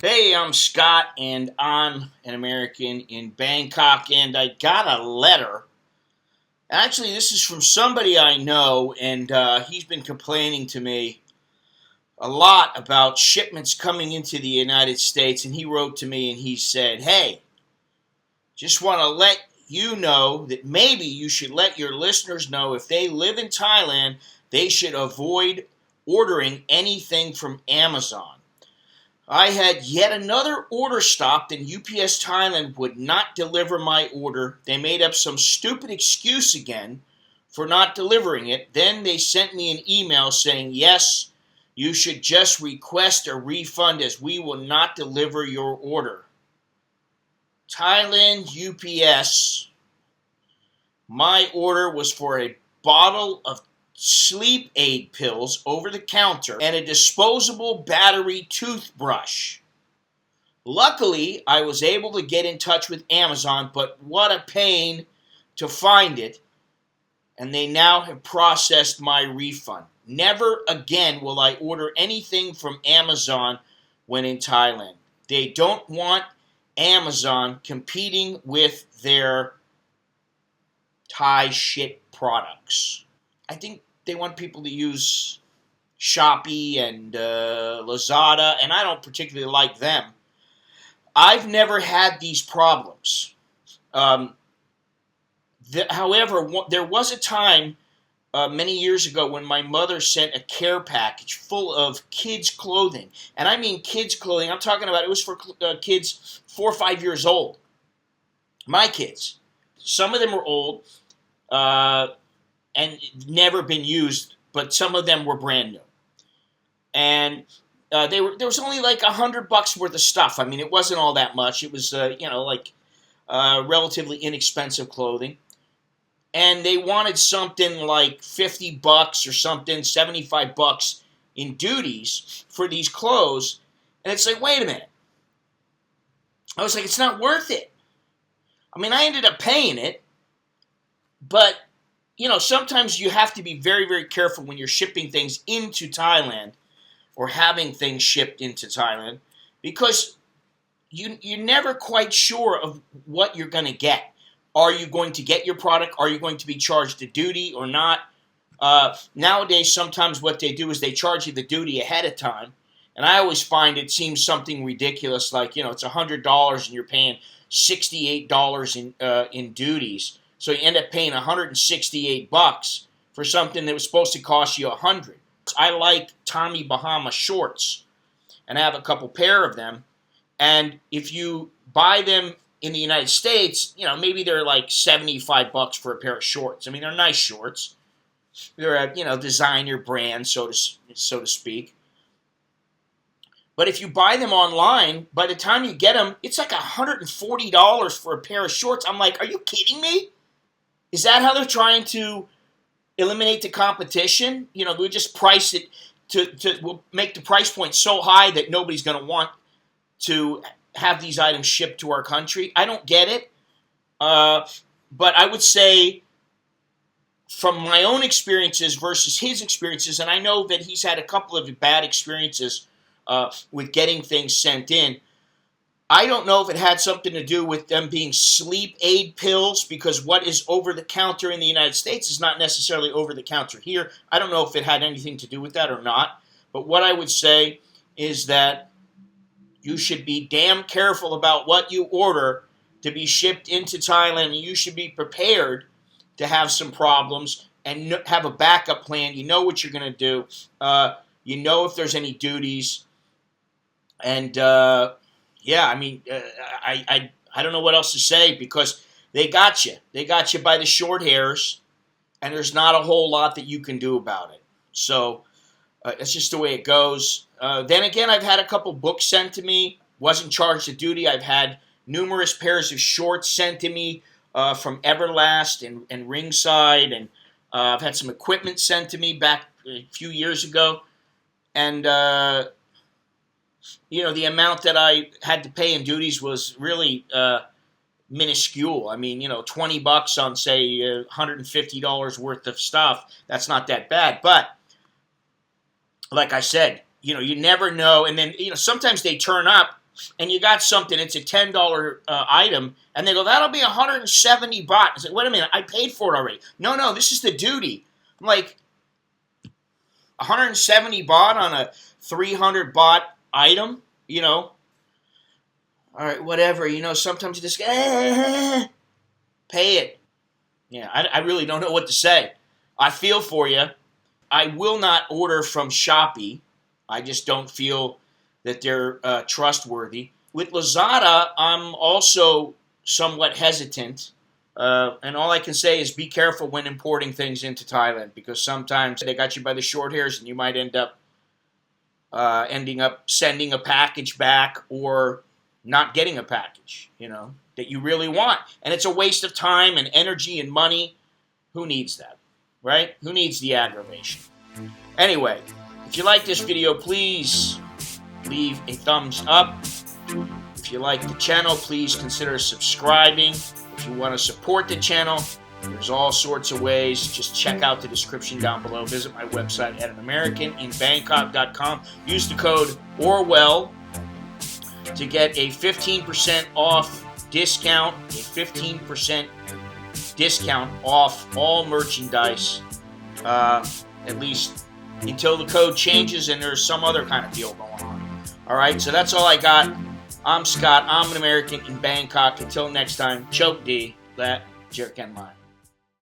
Hey, I'm Scott, and I'm an American in Bangkok, and I got a letter. Actually, this is from somebody I know, and he's been complaining to me a lot about shipments coming into the United States, and he wrote to me and he said, hey, just want to let you know that maybe you should let your listeners know if they live in Thailand, they should avoid ordering anything from Amazon. I had yet another order stopped, and UPS Thailand would not deliver my order. They made up some stupid excuse again for not delivering it. Then they sent me an email saying, yes, you should just request a refund as we will not deliver your order. Thailand UPS, my order was for a bottle of sleep aid pills over the counter and a disposable battery toothbrush. Luckily, I was able to get in touch with Amazon, but what a pain to find it, and they now have processed my refund. Never again will I order anything from Amazon when in Thailand. They don't want Amazon competing with their Thai shit products. I think they want people to use Shopee and Lazada, and I don't particularly like them. I've never had these problems. However, there was a time many years ago when my mother sent a care package full of kids' clothing. And I mean kids' clothing. I'm talking about it was for kids 4 or 5 years old. My kids. Some of them were old. And never been used, but some of them were brand new. And there was only like $100 worth of stuff. I mean, it wasn't all that much. It was, relatively inexpensive clothing. And they wanted something like $50 or something, $75 in duties for these clothes. And it's like, wait a minute. I was like, it's not worth it. I mean, I ended up paying it, but sometimes you have to be very, very careful when you're shipping things into Thailand or having things shipped into Thailand because you're never quite sure of what you're going to get. Are you going to get your product? Are you going to be charged a duty or not? Nowadays, sometimes what they do is they charge you the duty ahead of time. And I always find it seems something ridiculous like, it's $100 and you're paying $68 in duties. So you end up paying $168 for something that was supposed to cost you $100. I like Tommy Bahama shorts, and I have a couple pair of them. And if you buy them in the United States, maybe they're like $75 for a pair of shorts. I mean, they're nice shorts. They're a designer brand, so to speak. But if you buy them online, by the time you get them, it's like $140 for a pair of shorts. I'm like, are you kidding me? Is that how they're trying to eliminate the competition? We'll just price it we'll make the price point so high that nobody's going to want to have these items shipped to our country. I don't get it. But I would say from my own experiences versus his experiences, and I know that he's had a couple of bad experiences with getting things sent in, I don't know if it had something to do with them being sleep aid pills, because what is over the counter in the United States is not necessarily over the counter here. I don't know if it had anything to do with that or not. But what I would say is that you should be damn careful about what you order to be shipped into Thailand, and you should be prepared to have some problems and have a backup plan. You know what you're going to do. You know if there's any duties. And yeah, I mean, I don't know what else to say because they got you. They got you by the short hairs, and there's not a whole lot that you can do about it. So it's just the way it goes. Then again, I've had a couple books sent to me. Wasn't charged a duty. I've had numerous pairs of shorts sent to me from Everlast and Ringside, and I've had some equipment sent to me back a few years ago. And the amount that I had to pay in duties was really minuscule. I mean, $20 on, say, $150 worth of stuff. That's not that bad. But like I said, you never know. And then, sometimes they turn up and you got something, it's a $10 item, and they go, that'll be 170 baht. I said, wait a minute, I paid for it already. No, this is the duty. I'm like, 170 baht on a 300 baht item, you know? All right, whatever, you know, sometimes you just pay it. Yeah, I really don't know what to say. I feel for you. I will not order from Shopee. I just don't feel that they're trustworthy. With Lazada, I'm also somewhat hesitant. And all I can say is be careful when importing things into Thailand, because sometimes they got you by the short hairs and you might end up ending up sending a package back or not getting a package, you know, that you really want. And it's a waste of time and energy and money. Who needs that, right? Who needs the aggravation? Anyway, if you like this video, please leave a thumbs up. If you like the channel, please consider subscribing. If you want to support the channel, there's all sorts of ways. Just check out the description down below. Visit my website at AnAmericanInBangkok.com. Use the code Orwell to get a 15% off discount, a 15% discount off all merchandise, at least until the code changes and there's some other kind of deal going on. All right, so that's all I got. I'm Scott. I'm an American in Bangkok. Until next time, choke D, let jerk and line.